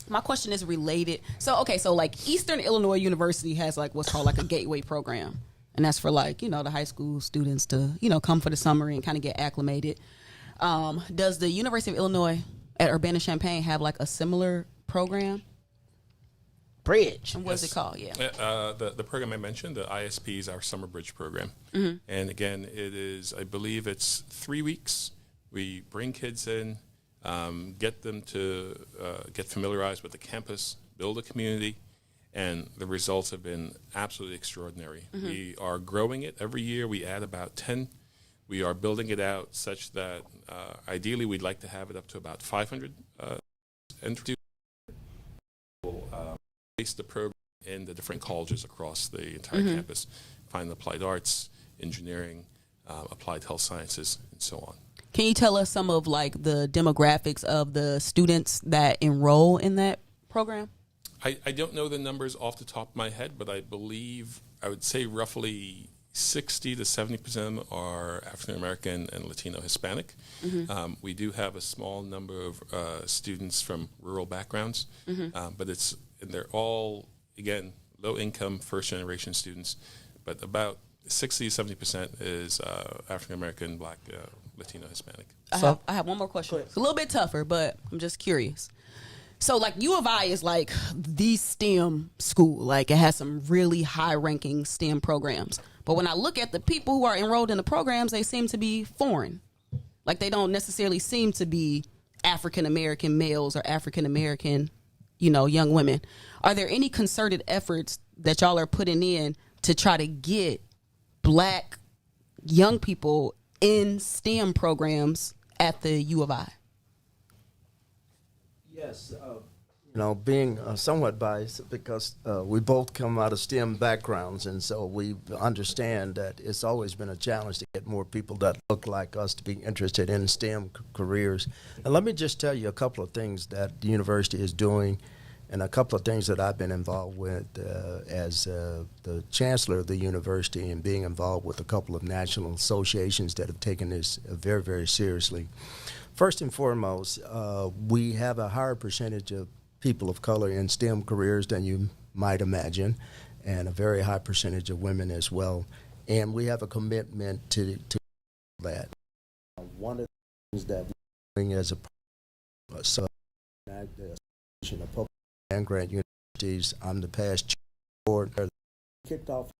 My question is related. So like Eastern Illinois University has like what's called like a gateway program. And that's for like, the high school students to, come for the summer and kind of get acclimated. Does the University of Illinois at Urbana-Champaign have like a similar program? bridge. And what's it called? Yeah. The program I mentioned, the ISP, is our Summer Bridge program. And again, it is, I believe it's 3 weeks. We bring kids in, get them to get familiarized with the campus, build a community, and the results have been absolutely extraordinary. We are growing it every year. We add about 10. We are building it out such that ideally we'd like to have it up to about 500 entry. Base the program in the different colleges across the entire campus, find applied arts, engineering, applied health sciences, and so on. Can you tell us some of like the demographics of the students that enroll in that program? I don't know the numbers off the top of my head, but I believe I would say roughly 60 to 70% are African American and Latino Hispanic. We do have a small number of students from rural backgrounds, but they're all, again, low income, first generation students, but about 60 to 70% is African American, Black, Latino, Hispanic. I have one more question. It's a little bit tougher, but I'm just curious. So, like, U of I is like the STEM school. Like, it has some really high-ranking STEM programs. But when I look at the people who are enrolled in the programs, they seem to be foreign. Like, they don't necessarily seem to be African-American males or African-American, young women. Are there any concerted efforts that y'all are putting in to try to get Black young people in STEM programs at the U of I? Yes, being somewhat biased because we both come out of STEM backgrounds, and so we understand that it's always been a challenge to get more people that look like us to be interested in STEM careers. And let me just tell you a couple of things that the university is doing and a couple of things that I've been involved with as the chancellor of the university, and being involved with a couple of national associations that have taken this very, very seriously. First and foremost, we have a higher percentage of people of color in STEM careers than you might imagine, and a very high percentage of women as well. And we have a commitment to that. One of the things that we're doing as a association of public and grant universities, I'm the past board, kicked off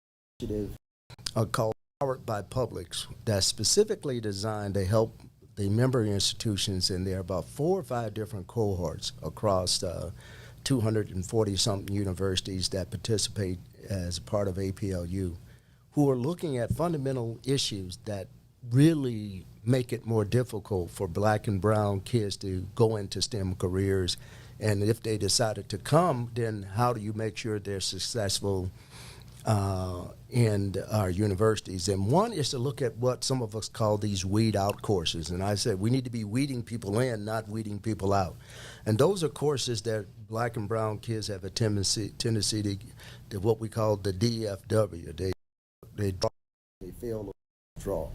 an initiative called Powered by Publics that's specifically designed to help the member institutions, and there are about 4 or 5 different cohorts across 240-something universities that participate as part of APLU, who are looking at fundamental issues that really make it more difficult for Black and brown kids to go into STEM careers. And if they decided to come, then how do you make sure they're successful in our universities? And one is to look at what some of us call these weed out courses. And I said we need to be weeding people in, not weeding people out. And those are courses that Black and brown kids have a tendency to what we call the DFW. They draw, they fail to draw.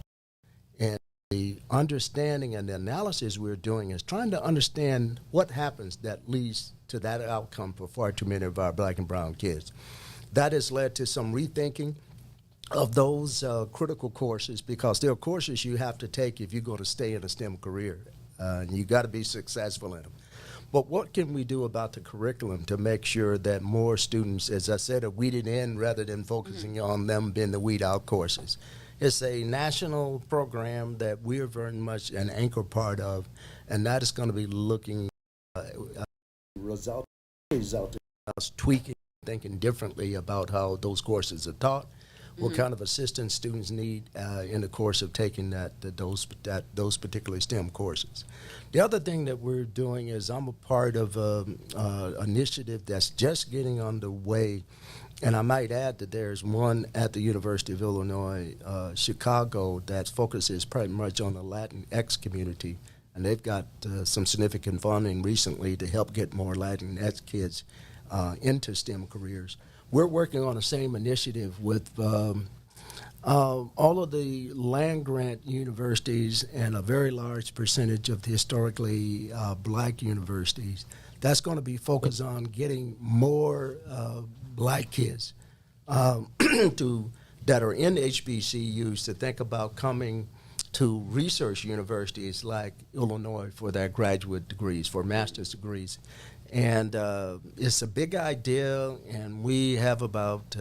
And the understanding and the analysis we're doing is trying to understand what happens that leads to that outcome for far too many of our Black and brown kids. That has led to some rethinking of those critical courses, because there are courses you have to take if you're going to stay in a STEM career, and you got to be successful in them. But what can we do about the curriculum to make sure that more students, as I said, are weeded in rather than focusing on them being the weed out courses? It's a national program that we are very much an anchor part of, and that is going to be looking resulting us tweaking, thinking differently about how those courses are taught, what kind of assistance students need in the course of taking those particular STEM courses. The other thing that we're doing is I'm a part of an initiative that's just getting underway, and I might add that there's one at the University of Illinois, Chicago, that focuses pretty much on the Latinx community, and they've got some significant funding recently to help get more Latinx kids into STEM careers. We're working on the same initiative with all of the land-grant universities and a very large percentage of the historically Black universities. That's going to be focused on getting more Black kids that are in HBCUs to think about coming to research universities like Illinois for their graduate degrees, for master's degrees. And it's a big idea, and we have about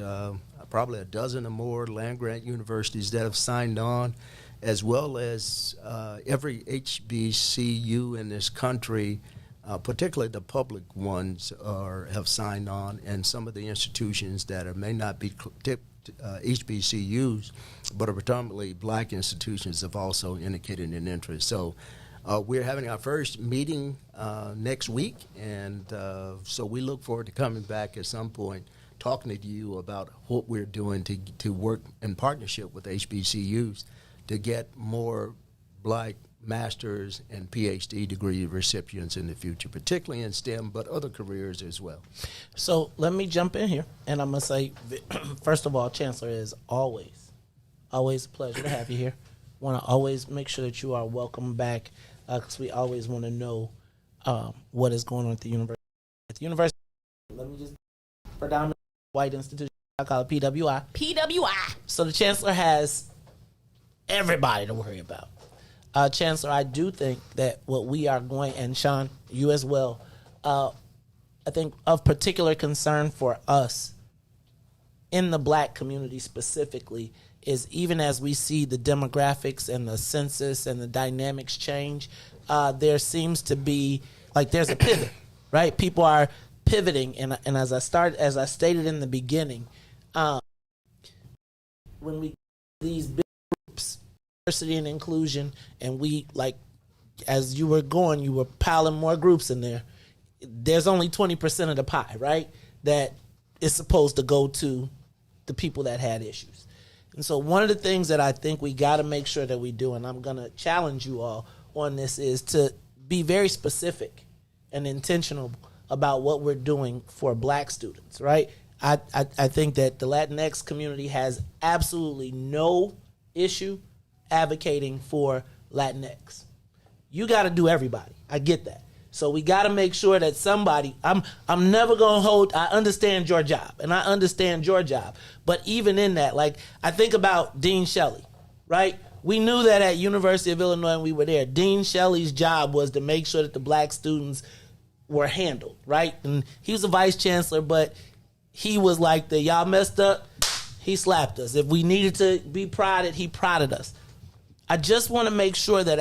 probably a dozen or more land-grant universities that have signed on, as well as every HBCU in this country, particularly the public ones, have signed on, and some of the institutions that may not be HBCUs, but are predominantly black institutions, have also indicated an interest. So we're having our first meeting next week, and so we look forward to coming back at some point, talking to you about what we're doing to work in partnership with HBCUs to get more black master's and PhD degree recipients in the future, particularly in STEM, but other careers as well. So let me jump in here, and I'm going to say, first of all, Chancellor, is always a pleasure to have you here. Want to always make sure that you are welcome back, because we always want to know what is going on at the university. At the university, let me just, predominantly white institution, I call it PWI. PWI. So the Chancellor has everybody to worry about. Chancellor, I do think that what we are going, and Sean, you as well, I think of particular concern for us in the black community specifically is, even as we see the demographics and the census and the dynamics change, there seems to be, like, there's a pivot, right? People are pivoting, and as I stated in the beginning, when we these big groups, diversity and inclusion, and we, like, as you were going, you were piling more groups in there. There's only 20% of the pie, right, that is supposed to go to the people that had issues. And so one of the things that I think we got to make sure that we do, and I'm going to challenge you all on this, is to be very specific and intentional about what we're doing for black students, right? I think that the Latinx community has absolutely no issue advocating for Latinx. You got to do everybody. I get that. So we got to make sure that somebody, I'm never going to hold, I understand your job, and I understand your job. But even in that, like, I think about Dean Shelley, right? We knew that at University of Illinois when we were there, Dean Shelley's job was to make sure that the black students were handled, right? And he was a vice chancellor, but he was like y'all messed up, he slapped us. If we needed to be prodded, he prodded us. I just want to make sure that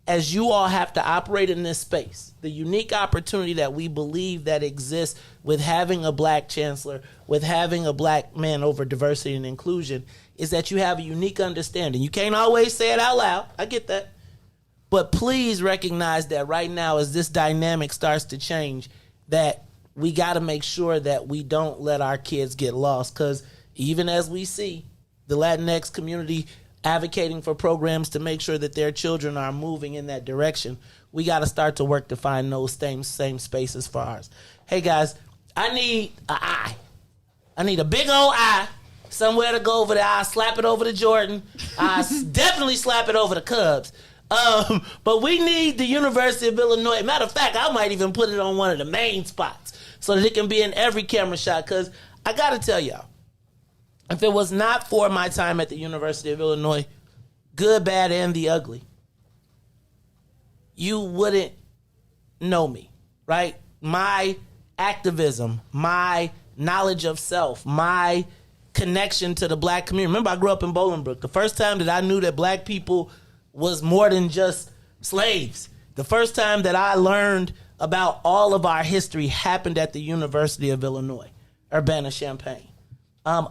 as you all have to operate in this space, the unique opportunity that we believe that exists with having a black chancellor, with having a black man over diversity and inclusion, is that you have a unique understanding. You can't always say it out loud. I get that. But please recognize that right now, as this dynamic starts to change, that we got to make sure that we don't let our kids get lost. Because even as we see the Latinx community advocating for programs to make sure that their children are moving in that direction, we got to start to work to find those same spaces for ours. Hey, guys, I need an eye. I need a big old eye somewhere to go over there. I'll slap it over to Jordan. I definitely slap it over the Cubs. But we need the University of Illinois. Matter of fact, I might even put it on one of the main spots so that it can be in every camera shot. Because I got to tell y'all, if it was not for my time at the University of Illinois, good, bad, and the ugly, you wouldn't know me, right? My activism, my knowledge of self, my connection to the black community. Remember, I grew up in Bolingbrook. The first time that I knew that black people was more than just slaves, the first time that I learned about all of our history happened at the University of Illinois, Urbana-Champaign.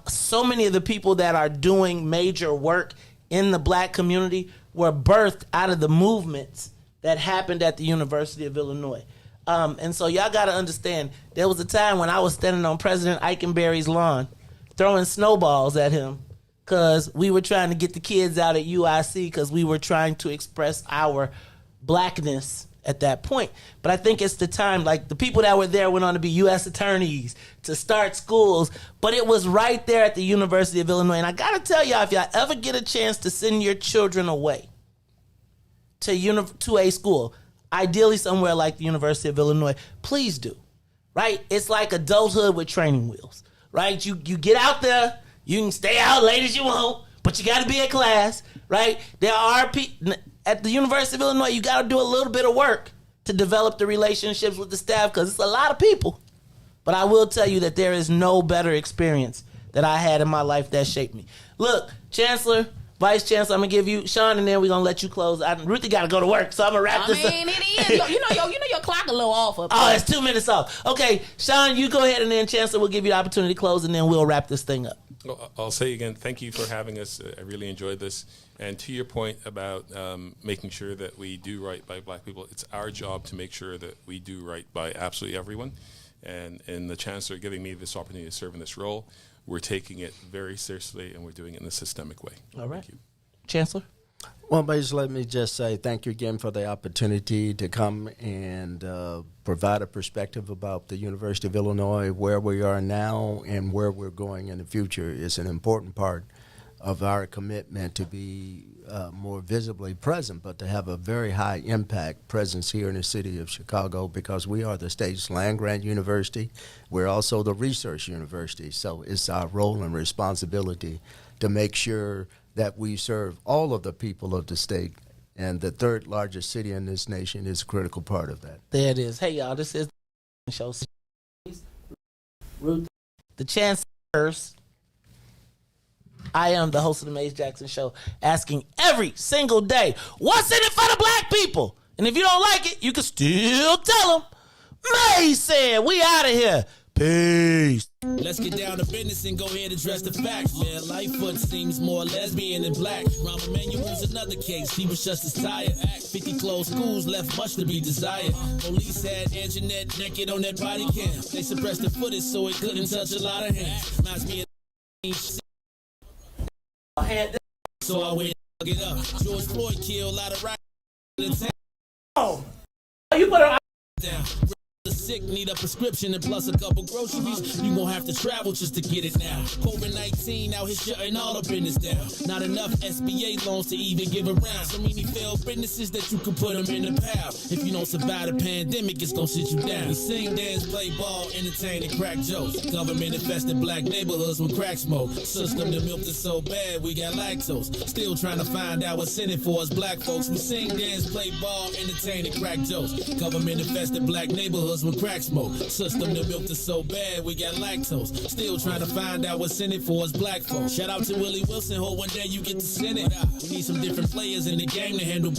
So many of the people that are doing major work in the black community were birthed out of the movements that happened at the University of Illinois. And so y'all got to understand, there was a time when I was standing on President Eikenberry's lawn throwing snowballs at him because we were trying to get the kids out at UIC because we were trying to express our blackness at that point. But I think it's the time, like, the people that were there went on to be U.S. attorneys, to start schools, but it was right there at the University of Illinois. And I got to tell y'all, if y'all ever get a chance to send your children away to a school, ideally somewhere like the University of Illinois, please do, right? It's like adulthood with training wheels, right? You get out there, you can stay out late as you want, but you got to be at class, right? There are people at the University of Illinois, you got to do a little bit of work to develop the relationships with the staff because it's a lot of people. But I will tell you that there is no better experience that I had in my life that shaped me. Look, Chancellor, Vice Chancellor, I'm going to give you Sean, and then we're going to let you close. Ruthie got to go to work, so I'm going to wrap this up. It is. You know your clock a little off up there. Oh, it's 2 minutes off. Okay, Sean, you go ahead, and then Chancellor will give you the opportunity to close, and then we'll wrap this thing up. Well, I'll say again, thank you for having us. I really enjoyed this. And to your point about making sure that we do right by black people, it's our job to make sure that we do right by absolutely everyone. And the Chancellor giving me this opportunity to serve in this role, we're taking it very seriously, and we're doing it in a systemic way. All right. Thank you. Chancellor? Well, basically, let me just say thank you again for the opportunity to come and provide a perspective about the University of Illinois, where we are now and where we're going in the future. Is an important part of our commitment to be more visibly present, but to have a very high impact presence here in the city of Chicago, because we are the state's land-grant university. We're also the research university, so it's our role and responsibility to make sure that we serve all of the people of the state, and the third largest city in this nation is a critical part of that. There it is. Hey, y'all, this is the show. Ruth, the Chancellors. I am the host of the Maze Jackson Show, asking every single day, what's in it for the black people? And if you don't like it, you can still tell them. Maze said, we out of here. Peace. Let's get down to business and go ahead and address the facts, man. Lightfoot seems more lesbian than black. Rahm Emanuel's another case. He was just as tired. 50 closed schools left much to be desired. Police had Anjanette naked on that body cam. They suppressed the footage so it couldn't touch a lot of hands. Reminds me of so I went and dug it up. George Floyd killed a lot of right. Oh, you put her down. The sick need a prescription and plus a couple groceries. You gon' have to travel just to get it now. COVID-19 out here shutting all the business down. Not enough SBA loans to even give around. So many failed businesses that you can put them in the pile. If you don't survive the pandemic, it's gon' sit you down. We sing, dance, play ball, entertain, and crack jokes. Government infested black neighborhoods with crack smoke. System that milked us so bad we got lactose. Still trying to find out what's in it for us black folks. We sing, dance, play ball, entertain, and crack jokes. Government infested black neighborhoods with crack smoke. System that milked us so bad we got lactose. Still trying to find out what's in it for us black folks. Shout out to Willie Wilson. Hope one day you get to Senate. We need some different players in the game to handle